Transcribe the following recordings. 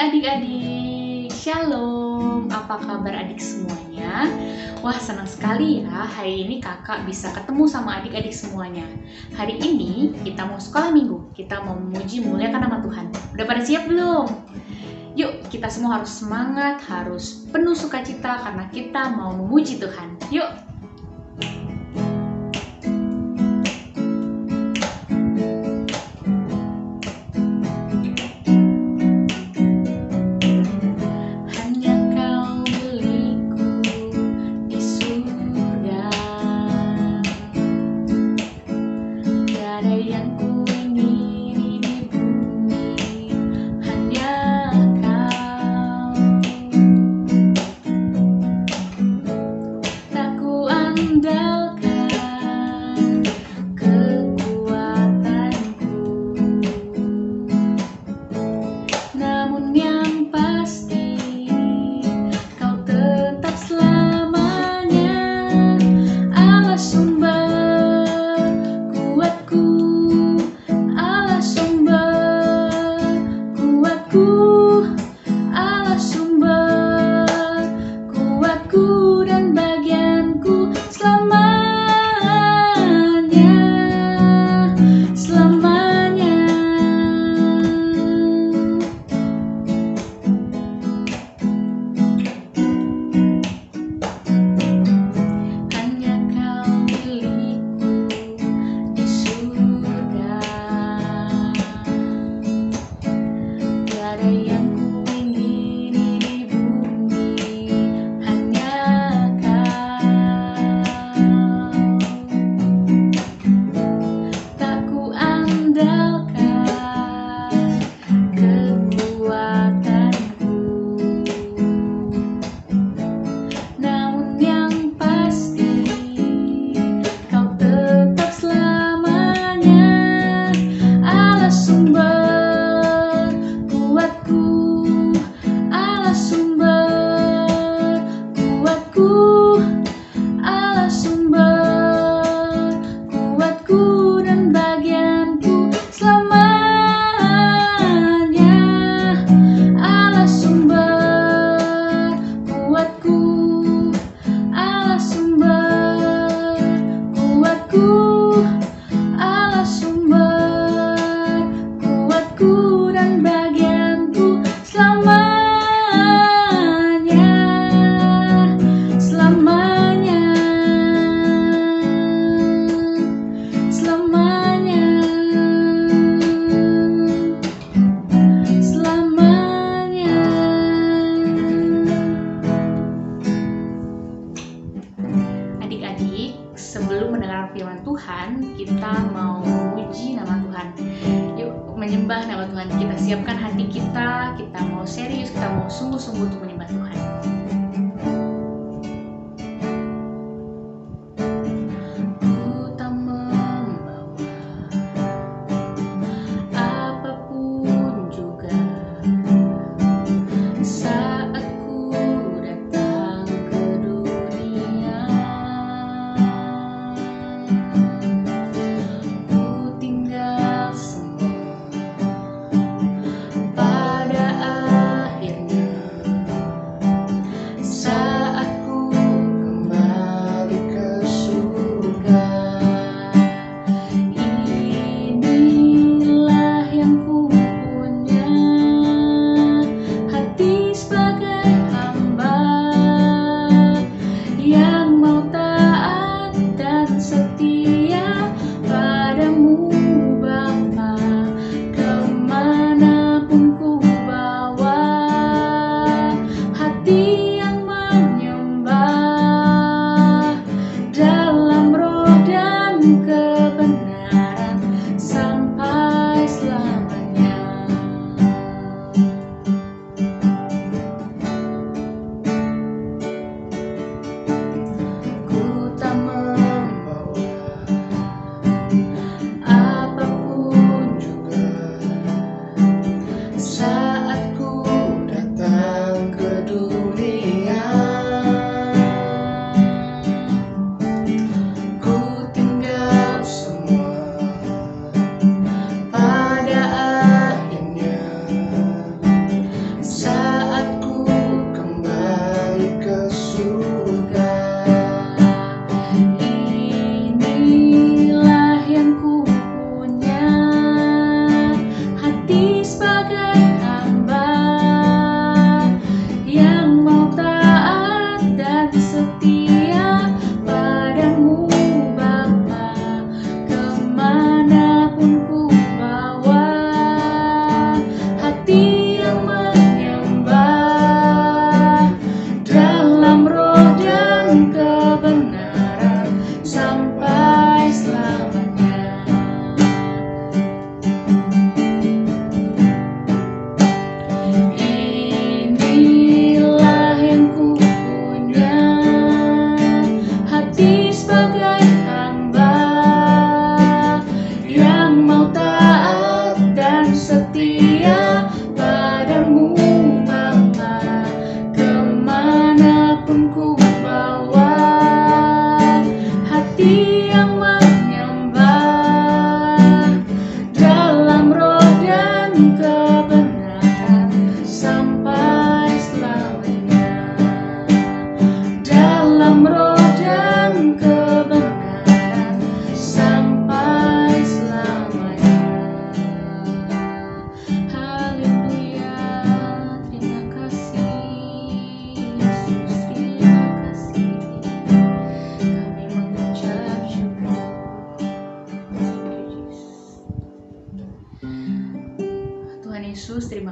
adik-adik, shalom, apa kabar adik semuanya? Wah, senang sekali ya, hari ini kakak bisa ketemu sama adik-adik semuanya. Hari ini kita mau sekolah minggu, kita mau memuji muliakan nama Tuhan. Udah pada siap belum? Yuk, kita semua harus semangat, harus penuh sukacita karena kita mau memuji Tuhan. Yuk! Sebelum mendengar firman Tuhan, kita mau memuji nama Tuhan. Yuk, menyembah nama Tuhan. Kita siapkan hati kita mau serius, kita mau sungguh-sungguh untuk menyembah Tuhan.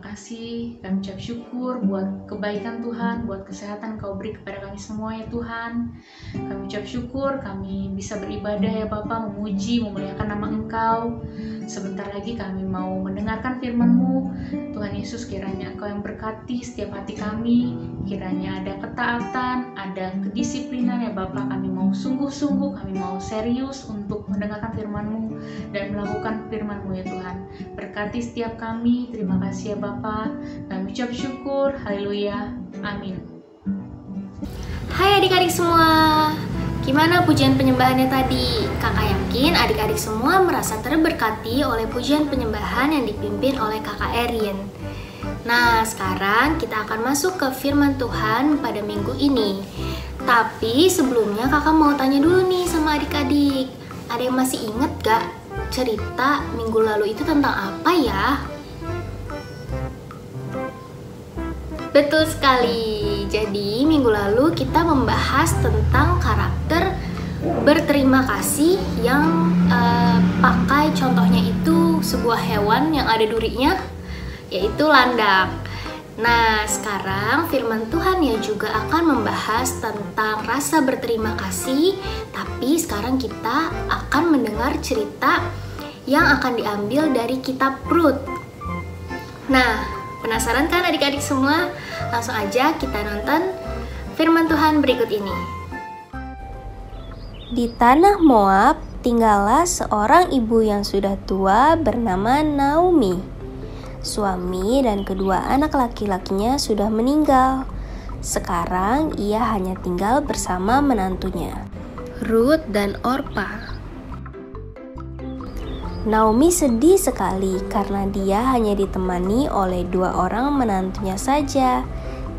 kasih, kami ucap syukur buat kebaikan Tuhan, buat kesehatan Kau beri kepada kami semua ya Tuhan. Kami ucap syukur, kami bisa beribadah ya Bapa, memuji, memuliakan nama Engkau. Sebentar lagi kami mau mendengarkan firman-Mu. Tuhan Yesus, kiranya Engkau yang berkati setiap hati kami, kiranya ada ketaatan, ada kedisiplinan ya Bapa. Kami mau sungguh-sungguh, kami mau serius untuk mendengarkan firman-Mu dan melakukan firman-Mu ya Tuhan. Berkati setiap kami, terima kasih ya Bapa. Kami ucap syukur, haleluya, amin. Hai adik-adik semua, gimana pujian penyembahannya tadi? Kakak yakin adik-adik semua merasa terberkati oleh pujian penyembahan yang dipimpin oleh Kakak Erin. Nah, sekarang kita akan masuk ke firman Tuhan pada minggu ini. Tapi sebelumnya kakak mau tanya dulu nih sama adik-adik. Ada yang masih ingat gak cerita minggu lalu itu tentang apa ya? Betul sekali. Jadi minggu lalu kita membahas tentang karakter berterima kasih yang pakai contohnya itu sebuah hewan yang ada durinya, yaitu landak. Nah, sekarang firman Tuhan ya juga akan membahas tentang rasa berterima kasih, tapi sekarang kita akan mendengar cerita yang akan diambil dari kitab Rut. Nah, penasaran kan adik-adik semua? Langsung aja kita nonton firman Tuhan berikut ini. Di tanah Moab tinggallah seorang ibu yang sudah tua bernama Naomi. Suami dan kedua anak laki-lakinya sudah meninggal. Sekarang ia hanya tinggal bersama menantunya, Rut dan Orpa. Naomi sedih sekali karena dia hanya ditemani oleh 2 orang menantunya saja.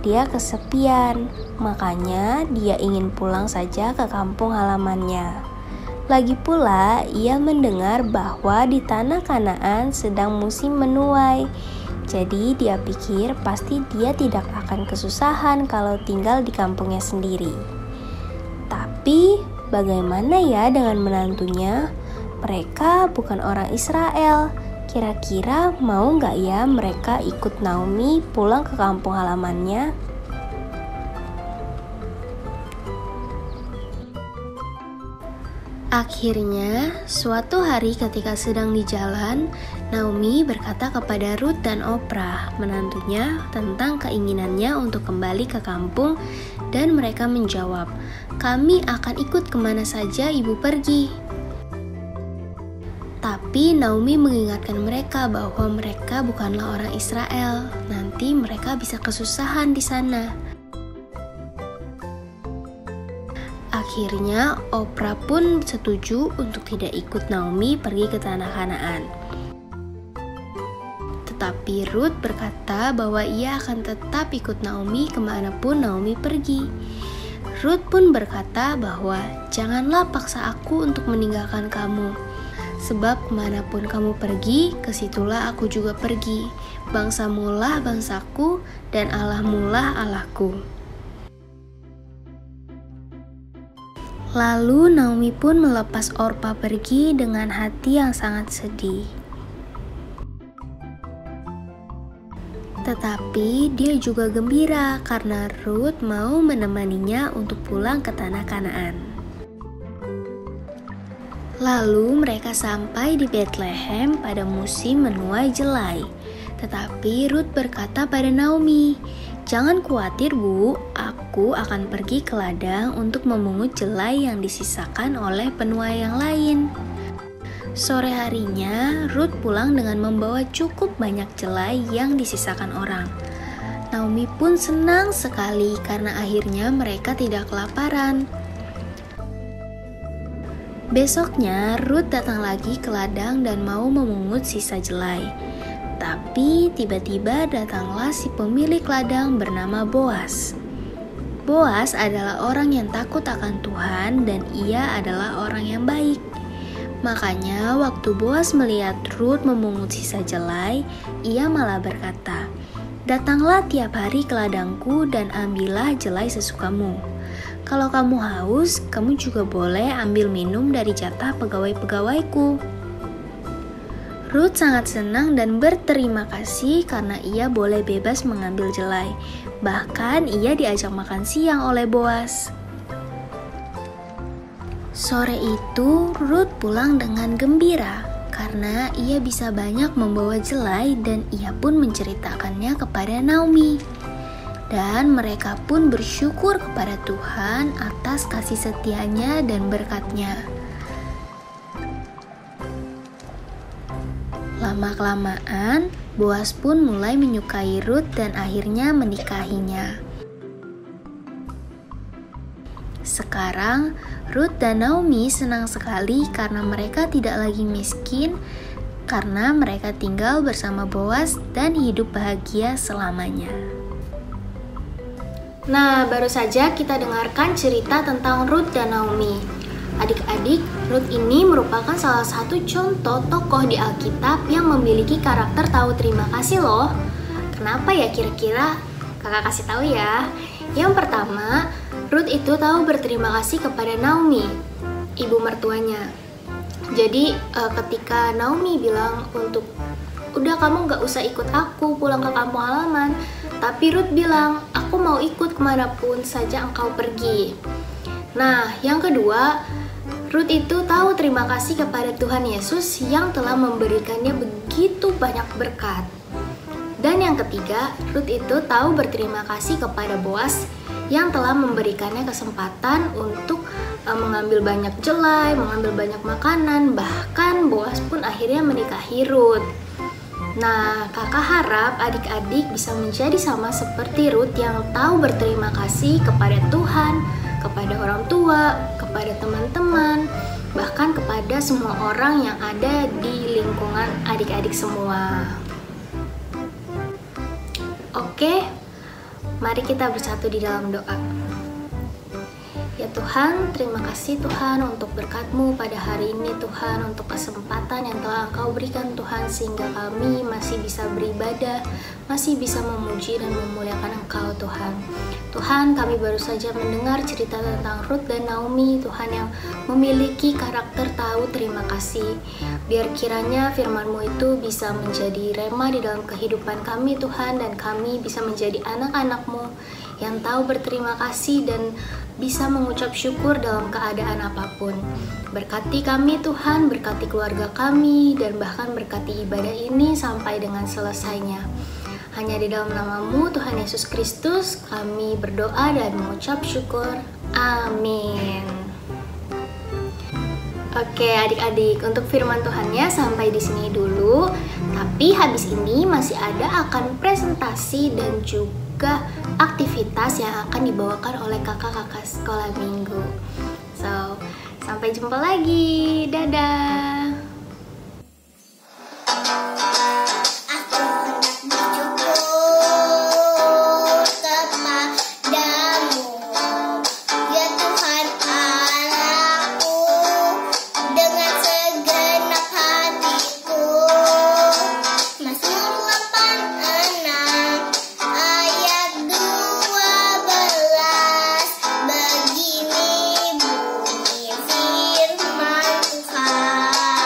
Dia kesepian, makanya dia ingin pulang saja ke kampung halamannya. Lagi pula, ia mendengar bahwa di tanah Kanaan sedang musim menuai. Jadi dia pikir pasti dia tidak akan kesusahan kalau tinggal di kampungnya sendiri. Tapi bagaimana ya dengan menantunya? Mereka bukan orang Israel. Kira-kira mau nggak ya mereka ikut Naomi pulang ke kampung halamannya? Akhirnya, suatu hari ketika sedang di jalan, Naomi berkata kepada Rut dan Orpa, menantunya, tentang keinginannya untuk kembali ke kampung, dan mereka menjawab, "Kami akan ikut kemana saja ibu pergi." Tapi Naomi mengingatkan mereka bahwa mereka bukanlah orang Israel. Nanti mereka bisa kesusahan di sana. Akhirnya Orpa pun setuju untuk tidak ikut Naomi pergi ke tanah Kanaan. Tetapi Rut berkata bahwa ia akan tetap ikut Naomi kemanapun Naomi pergi. Rut pun berkata bahwa janganlah paksa aku untuk meninggalkan kamu. Sebab kemanapun kamu pergi, kesitulah aku juga pergi. Bangsamulah bangsaku, dan Allahmulah Allahku. Lalu Naomi pun melepas Orpa pergi dengan hati yang sangat sedih. Tetapi dia juga gembira karena Rut mau menemaninya untuk pulang ke tanah Kanaan. Lalu mereka sampai di Bethlehem pada musim menuai jelai. Tetapi Rut berkata pada Naomi, "Jangan khawatir Bu, aku akan pergi ke ladang untuk memungut jelai yang disisakan oleh penuai yang lain." Sore harinya, Rut pulang dengan membawa cukup banyak jelai yang disisakan orang. Naomi pun senang sekali karena akhirnya mereka tidak kelaparan. Besoknya, Rut datang lagi ke ladang dan mau memungut sisa jelai. Tapi tiba-tiba datanglah si pemilik ladang bernama Boas. Boas adalah orang yang takut akan Tuhan dan ia adalah orang yang baik. Makanya waktu Boas melihat Rut memungut sisa jelai, ia malah berkata, "Datanglah tiap hari ke ladangku dan ambillah jelai sesukamu. Kalau kamu haus, kamu juga boleh ambil minum dari jatah pegawai-pegawaiku." Ruth sangat senang dan berterima kasih karena ia boleh bebas mengambil jelai. Bahkan ia diajak makan siang oleh Boas. Sore itu Ruth pulang dengan gembira karena ia bisa banyak membawa jelai dan ia pun menceritakannya kepada Naomi. Dan mereka pun bersyukur kepada Tuhan atas kasih setianya dan berkat-Nya. Lama-kelamaan, Boas pun mulai menyukai Ruth dan akhirnya menikahinya. Sekarang, Ruth dan Naomi senang sekali karena mereka tidak lagi miskin, karena mereka tinggal bersama Boas dan hidup bahagia selamanya. Nah, baru saja kita dengarkan cerita tentang Ruth dan Naomi. Adik-adik, Ruth ini merupakan salah satu contoh tokoh di Alkitab yang memiliki karakter tahu terima kasih loh. Kenapa ya kira-kira? Kakak kasih tahu ya. Yang pertama, Ruth itu tahu berterima kasih kepada Naomi, ibu mertuanya. Jadi ketika Naomi bilang udah kamu gak usah ikut aku pulang ke kampung halaman, tapi Ruth bilang, aku mau ikut kemanapun saja engkau pergi. Nah, yang kedua, Ruth itu tahu terima kasih kepada Tuhan Yesus yang telah memberikannya begitu banyak berkat. Dan yang ketiga, Ruth itu tahu berterima kasih kepada Boas yang telah memberikannya kesempatan untuk mengambil banyak jelai, mengambil banyak makanan, bahkan Boas pun akhirnya menikahi Ruth. Nah, kakak harap adik-adik bisa menjadi sama seperti Ruth yang tahu berterima kasih kepada Tuhan, kepada orang tua, kepada teman-teman, bahkan kepada semua orang yang ada di lingkungan adik-adik semua. Oke, mari kita bersatu di dalam doa. Ya Tuhan, terima kasih Tuhan untuk berkat-Mu pada hari ini Tuhan, untuk kesempatan yang telah Engkau berikan Tuhan, sehingga kami masih bisa beribadah, masih bisa memuji dan memuliakan Engkau Tuhan. Tuhan, kami baru saja mendengar cerita tentang Ruth dan Naomi Tuhan yang memiliki karakter tahu terima kasih. Biar kiranya firman-Mu itu bisa menjadi rema di dalam kehidupan kami Tuhan, dan kami bisa menjadi anak-anak-Mu yang tahu berterima kasih dan bisa mengucap syukur dalam keadaan apapun. Berkati kami Tuhan, berkati keluarga kami, dan bahkan berkati ibadah ini sampai dengan selesainya. Hanya di dalam nama-Mu Tuhan Yesus Kristus kami berdoa dan mengucap syukur. Amin. Oke adik-adik, untuk firman Tuhannya sampai di sini dulu. Tapi habis ini masih ada akan presentasi dan juga aktivitas yang akan dibawakan oleh kakak-kakak sekolah minggu. So, sampai jumpa lagi. Dadah. Begini bunyi firman Tuhan.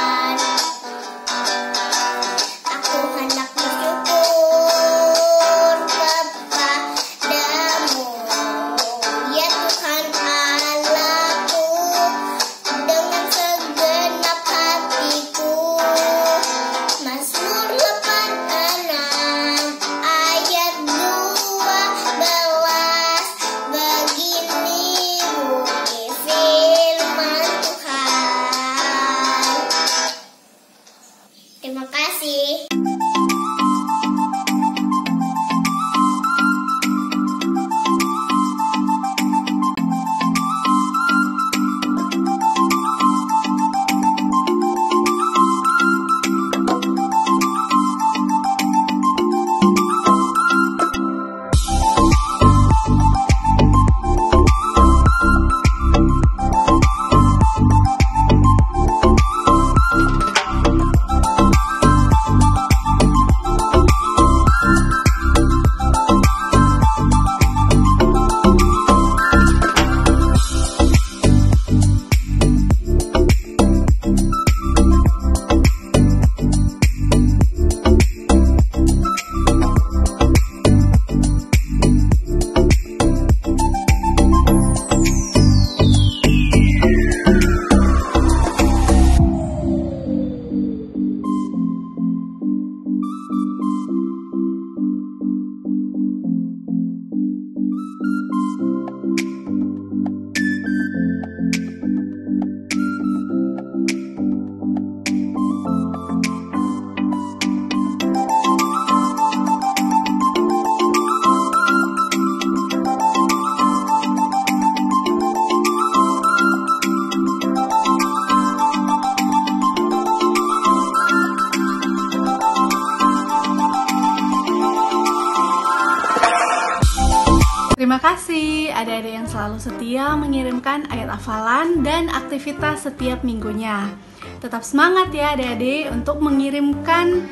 Terima kasih adik-adik yang selalu setia mengirimkan ayat hafalan dan aktivitas setiap minggunya. Tetap semangat ya adik-adik untuk mengirimkan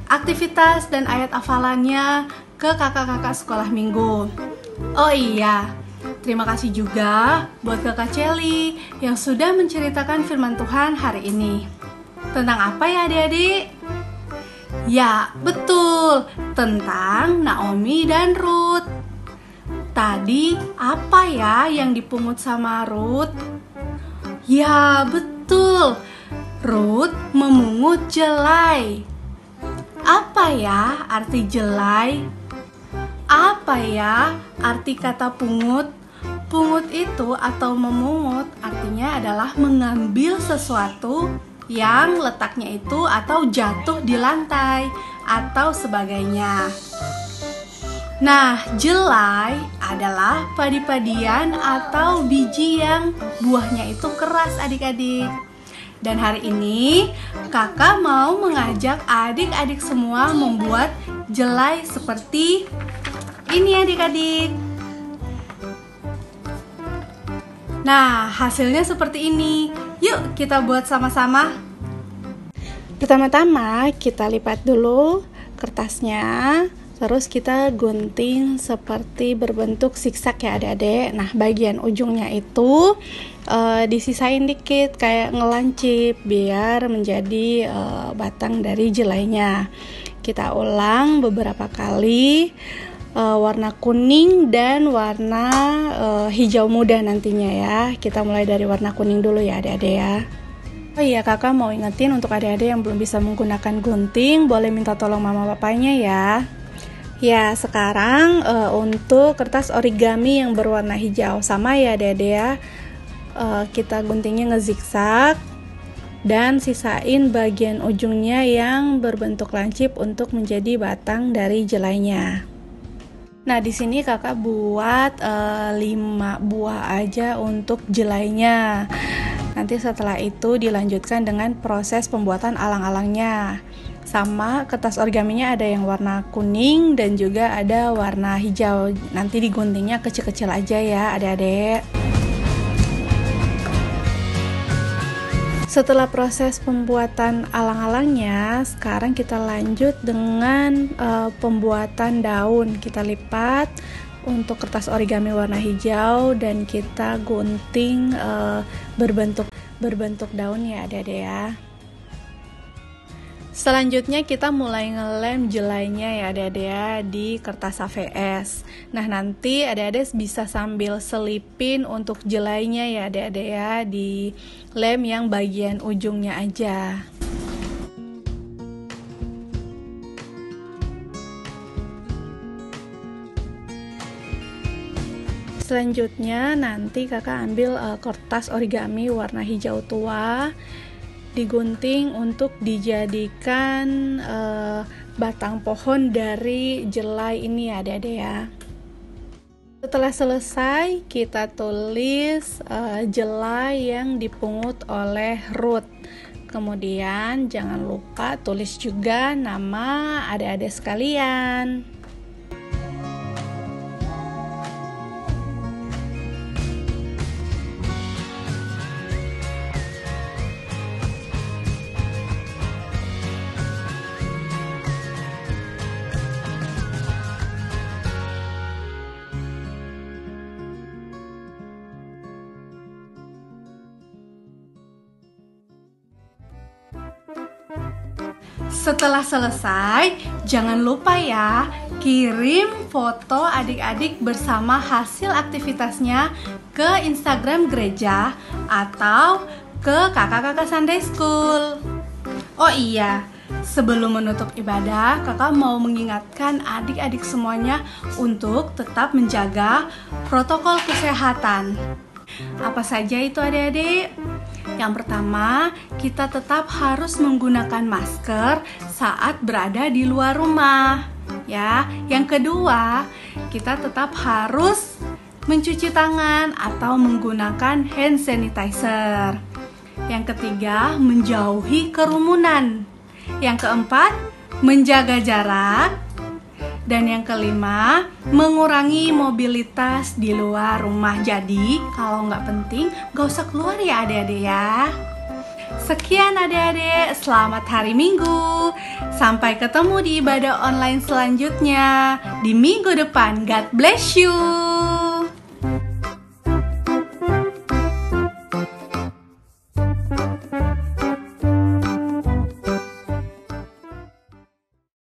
aktivitas dan ayat hafalannya ke kakak-kakak sekolah minggu. Oh iya, terima kasih juga buat kakak Celi yang sudah menceritakan firman Tuhan hari ini. Tentang apa ya adik-adik? Ya, betul, tentang Naomi dan Ruth. Tadi apa ya yang dipungut sama Ruth? Ya, betul, Ruth memungut jelai. Apa ya arti jelai? Apa ya arti kata pungut? Pungut itu atau memungut artinya adalah mengambil sesuatu yang letaknya itu atau jatuh di lantai atau sebagainya. Nah, jelai adalah padi-padian atau biji yang buahnya itu keras adik-adik. Dan hari ini kakak mau mengajak adik-adik semua membuat jelai seperti ini adik-adik. Nah, hasilnya seperti ini. Yuk kita buat sama-sama. Pertama-tama kita lipat dulu kertasnya. Terus kita gunting seperti berbentuk zigzag ya adik-adik. Nah, bagian ujungnya itu disisain dikit kayak ngelancip biar menjadi batang dari jelainya. Kita ulang beberapa kali, warna kuning dan warna hijau muda nantinya ya. Kita mulai dari warna kuning dulu ya adik-adik ya. Oh iya, kakak mau ingetin untuk adik-adik yang belum bisa menggunakan gunting, boleh minta tolong mama papanya ya. Ya, sekarang untuk kertas origami yang berwarna hijau sama ya adik-adik ya. Kita guntingnya ngezigzag dan sisain bagian ujungnya yang berbentuk lancip untuk menjadi batang dari jelainya. Nah, di sini kakak buat 5 buah aja untuk jelainya. Nanti setelah itu dilanjutkan dengan proses pembuatan alang-alangnya. Sama kertas origaminya ada yang warna kuning dan juga ada warna hijau. Nanti diguntingnya kecil-kecil aja ya adik-adik. Setelah proses pembuatan alang-alangnya, sekarang kita lanjut dengan pembuatan daun. Kita lipat untuk kertas origami warna hijau dan kita gunting berbentuk daun ya adik-adik ya. Selanjutnya kita mulai ngelem jelainya ya adik-adik ya di kertas HVS. Nah, nanti adik-adik bisa sambil selipin untuk jelainya ya adik-adik ya di lem yang bagian ujungnya aja. Selanjutnya nanti kakak ambil kertas origami warna hijau tua, digunting untuk dijadikan batang pohon dari jelai ini ya adik-adik ya. Setelah selesai kita tulis jelai yang dipungut oleh Ruth. Kemudian jangan lupa tulis juga nama adik-adik sekalian. Setelah selesai, jangan lupa ya, kirim foto adik-adik bersama hasil aktivitasnya ke Instagram gereja atau ke kakak-kakak Sunday School. Oh iya, sebelum menutup ibadah, kakak mau mengingatkan adik-adik semuanya untuk tetap menjaga protokol kesehatan. Apa saja itu adik-adik? Yang pertama, kita tetap harus menggunakan masker saat berada di luar rumah, ya. Yang kedua, kita tetap harus mencuci tangan atau menggunakan hand sanitizer. Yang ketiga, menjauhi kerumunan. Yang keempat, menjaga jarak. Dan yang kelima, mengurangi mobilitas di luar rumah. Jadi, kalau nggak penting, nggak usah keluar ya adik-adik ya. Sekian adik-adik, selamat hari Minggu. Sampai ketemu di ibadah online selanjutnya di minggu depan. God bless you.